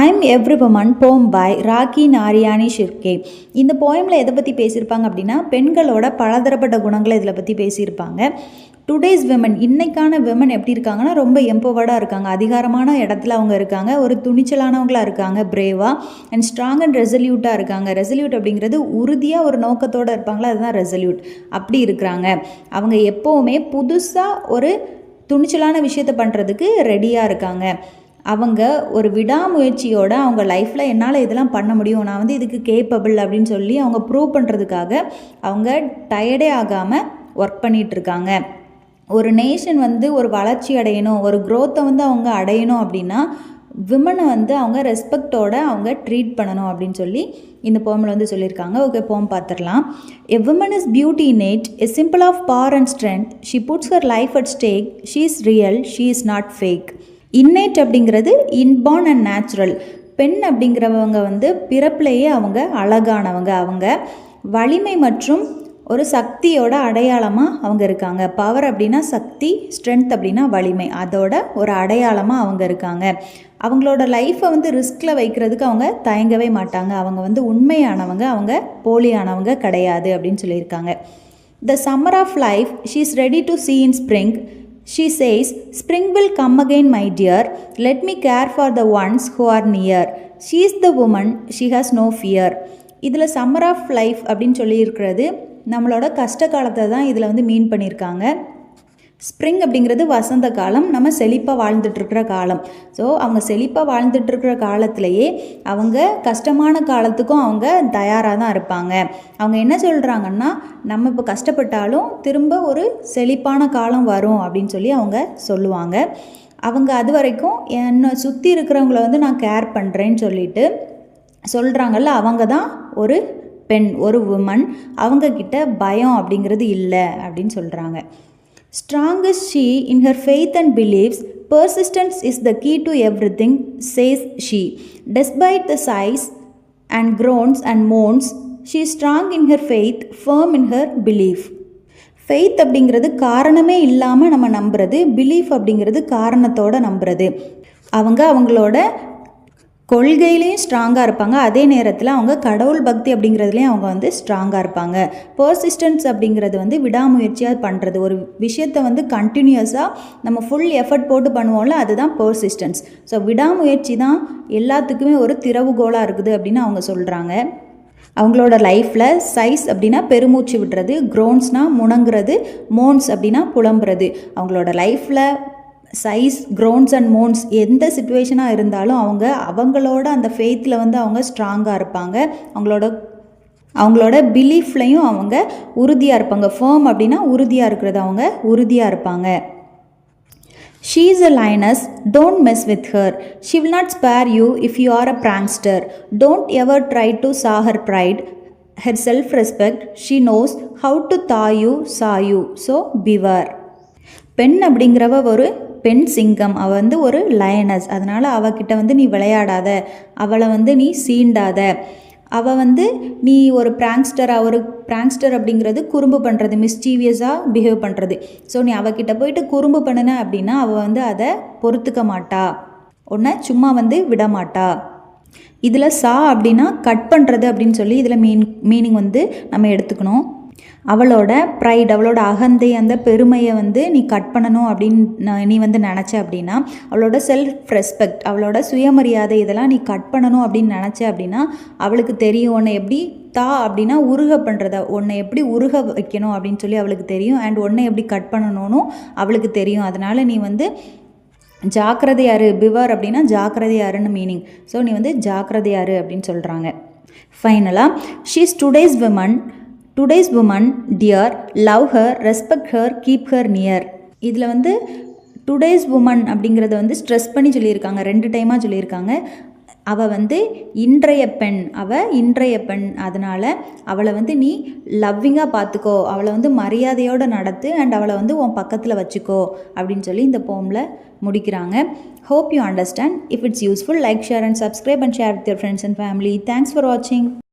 I'm every woman போம் by rakhi நாரியானி Shirke. இந்த போயமில் எதை பற்றி பேசியிருப்பாங்க அப்படின்னா பெண்களோட பலதரப்பட்ட குணங்களை இதில் பற்றி பேசியிருப்பாங்க. டுடேஸ் விமன், இன்றைக்கான விமன் எப்படி இருக்காங்கன்னா ரொம்ப எம்பவர்டாக இருக்காங்க, அதிகாரமான இடத்துல அவங்க இருக்காங்க, ஒரு துணிச்சலானவங்களாக இருக்காங்க, பிரேவாக அண்ட் ஸ்ட்ராங் அண்ட் ரெசல்யூட்டாக இருக்காங்க. ரெசல்யூட் அப்படிங்கிறது உறுதியாக ஒரு நோக்கத்தோடு இருப்பாங்களா, அதுதான் ரெசல்யூட். அப்படி இருக்கிறாங்க. அவங்க எப்போவுமே புதுசாக ஒரு துணிச்சலான விஷயத்தை பண்ணுறதுக்கு ரெடியாக இருக்காங்க. அவங்க ஒரு விடாமுயற்சியோடு அவங்க லைஃப்பில் என்னால் இதெல்லாம் பண்ண முடியும், நான் வந்து இதுக்கு கேப்பபிள் அப்படின்னு சொல்லி அவங்க ப்ரூவ் பண்ணுறதுக்காக அவங்க டயர்டே ஆகாமல் ஒர்க் பண்ணிகிட்ருக்காங்க. ஒரு நேஷன் வந்து ஒரு வளர்ச்சி அடையணும், ஒரு க்ரோத்தை வந்து அவங்க அடையணும் அப்படின்னா விமனை வந்து அவங்க ரெஸ்பெக்டோடு அவங்க ட்ரீட் பண்ணணும் அப்படின்னு சொல்லி இந்த போமில் வந்து சொல்லியிருக்காங்க. ஓகே, போம் பார்த்துடலாம். A woman is beauty in it, a simple of power and strength, she puts her life at stake, she is real, she is not fake. Innate அப்படிங்கிறது இன்பார்ன் அண்ட் நேச்சுரல். பெண் அப்படிங்கிறவங்க வந்து பிறப்பிலேயே அவங்க அழகானவங்க, அவங்க வலிமை மற்றும் ஒரு சக்தியோட அடையாளமாக அவங்க இருக்காங்க. பவர் அப்படின்னா சக்தி, ஸ்ட்ரென்த் அப்படின்னா வலிமை, அதோட ஒரு அடையாளமாக அவங்க இருக்காங்க. அவங்களோட லைஃப்பை வந்து ரிஸ்கில் வைக்கிறதுக்கு அவங்க தயங்கவே மாட்டாங்க. அவங்க வந்து உண்மையானவங்க, அவங்க போலியானவங்க கிடையாது அப்படின்னு சொல்லியிருக்காங்க. The summer of life she is ready to see in spring. She says, "Spring will come again, my dear. Let me care for the ones who are near. She is the woman, she has no fear." இதில் summer of life அப்படின்னு சொல்லியிருக்கிறது நம்மளோட கஷ்ட காலத்தை தான் இதில் வந்து மீன் பண்ணியிருக்காங்க. ஸ்ப்ரிங் அப்படிங்கிறது வசந்த காலம், நம்ம செழிப்பாக வாழ்ந்துட்டுருக்கிற காலம். ஸோ அவங்க செழிப்பாக வாழ்ந்துட்டுருக்கிற காலத்திலேயே அவங்க கஷ்டமான காலத்துக்கும் அவங்க தயாராக தான் இருப்பாங்க. அவங்க என்ன சொல்கிறாங்கன்னா, நம்ம இப்போ கஷ்டப்பட்டாலும் திரும்ப ஒரு செழிப்பான காலம் வரும் அப்படின்னு சொல்லி அவங்க சொல்லுவாங்க. அவங்க அது வரைக்கும் என்னை சுற்றி இருக்கிறவங்கள வந்து நான் கேர் பண்ணுறேன்னு சொல்லிட்டு சொல்கிறாங்கல்ல, அவங்க தான் ஒரு பெண், ஒரு உமன். அவங்கக்கிட்ட பயம் அப்படிங்கிறது இல்லை அப்படின்னு சொல்கிறாங்க. Strong is she in her faith and beliefs. Persistence is the key to everything, says she. Despite the sighs and groans and moans, she is strong in her faith, firm in her belief. Faith அப்படிங்கிறது காரணமே இல்லாமல் நம்ம நம்புறது, belief அப்படிங்கிறது காரணத்தோடு நம்புறது. அவங்களோட கொள்கையிலையும் ஸ்ட்ராங்காக இருப்பாங்க, அதே நேரத்தில் அவங்க கடவுள் பக்தி அப்படிங்கிறதுலையும் அவங்க வந்து ஸ்ட்ராங்காக இருப்பாங்க. பர்சிஸ்டன்ஸ் அப்படிங்கிறது வந்து விடாமுயற்சியாக பண்ணுறது, ஒரு விஷயத்தை வந்து கண்டினியூஸாக நம்ம ஃபுல் எஃபர்ட் போட்டு பண்ணுவோம்ல, அதுதான் பர்சிஸ்டன்ஸ். ஸோ விடாமுயற்சி தான் எல்லாத்துக்குமே ஒரு திறவுகோலாக இருக்குது அப்படின்னு அவங்க சொல்கிறாங்க. அவங்களோட லைஃப்பில் சைஸ் அப்படின்னா பெருமூச்சு விடுறது, க்ரோன்ஸ்னால் முணங்குறது, மோன்ஸ் அப்படின்னா புலம்புறது. அவங்களோட லைஃப்பில் சைஸ், க்ரோன்ஸ் அண்ட் மோன்ஸ் எந்த சிச்சுவேஷனாக இருந்தாலும் அவங்களோட அந்த ஃபெய்த்தில் வந்து அவங்க ஸ்ட்ராங்காக இருப்பாங்க. அவங்களோட பிலீஃப்லையும் அவங்க உறுதியாக இருப்பாங்க. ஃபேர்ம் அப்படின்னா உறுதியாக இருக்கிறது, அவங்க உறுதியாக இருப்பாங்க. She is a lioness, don't mess with her. She will not spare you if you are a prankster. Don't ever try to saw her pride, her self-respect. She knows how to thaw you, saw you. So beware. பெண் அப்படிங்கிறவ ஒரு பெண் சிங்கம், அவள் வந்து ஒரு lioness. அதனால் அவகிட்ட வந்து நீ விளையாடாத, அவளை வந்து நீ சீண்டாத. அவள் வந்து நீ ஒரு பிராங்க்ஸ்டர் அப்படிங்கிறது குறும்பு பண்ணுறது, மிஸ்டீவியஸாக பிஹேவ் பண்ணுறது. ஸோ நீ அவகிட்ட போயிட்டு குறும்பு பண்ணின அப்படின்னா அவள் வந்து அதை பொறுத்துக்க மாட்டா, உன்னை சும்மா வந்து விட மாட்டா. இதில் சா அப்படின்னா கட் பண்ணுறது அப்படின்னு சொல்லி இதில் மீனிங் வந்து நம்ம எடுத்துக்கணும். அவளோட ப்ரைட், அவளோட அகந்தை, அந்த பெருமையை வந்து நீ கட் பண்ணணும் அப்படின்னு நீ வந்து நினச்ச அப்படின்னா, அவளோட செல்ஃப் ரெஸ்பெக்ட், அவளோட சுயமரியாதை, இதெல்லாம் நீ கட் பண்ணணும் அப்படின்னு நினச்ச அப்படின்னா அவளுக்கு தெரியும் உன்னை எப்படி அப்படின்னா உருக பண்ணுறத, உன்னை எப்படி உருக வைக்கணும் அப்படின்னு சொல்லி அவளுக்கு தெரியும். அண்ட் உன்னை எப்படி கட் பண்ணணும்னு அவளுக்கு தெரியும். அதனால் நீ வந்து ஜாக்கிரதையாரு. பிவர் அப்படின்னா ஜாக்கிரதையாருன்னு மீனிங். ஸோ நீ வந்து ஜாக்கிரதையாரு அப்படின்னு சொல்கிறாங்க. ஃபைனலாக, she is today's woman dear, love her, respect her, keep her near. இதில் வந்து டுடேஸ் உமன் அப்படிங்கிறத வந்து ஸ்ட்ரெஸ் பண்ணி சொல்லியிருக்காங்க, 2 டைமாக சொல்லியிருக்காங்க. அவள் வந்து இன்றைய பெண், அதனால் அவளை வந்து நீ லவ்விங்காக பார்த்துக்கோ, அவளை வந்து மரியாதையோடு நடத்து, அண்ட் அவளை வந்து உன் பக்கத்தில் வச்சுக்கோ அப்படின்னு சொல்லி இந்த போமில் முடிக்கிறாங்க. Hope you understand. If it's useful, like, share and subscribe and share with your friends and family. Thanks for watching.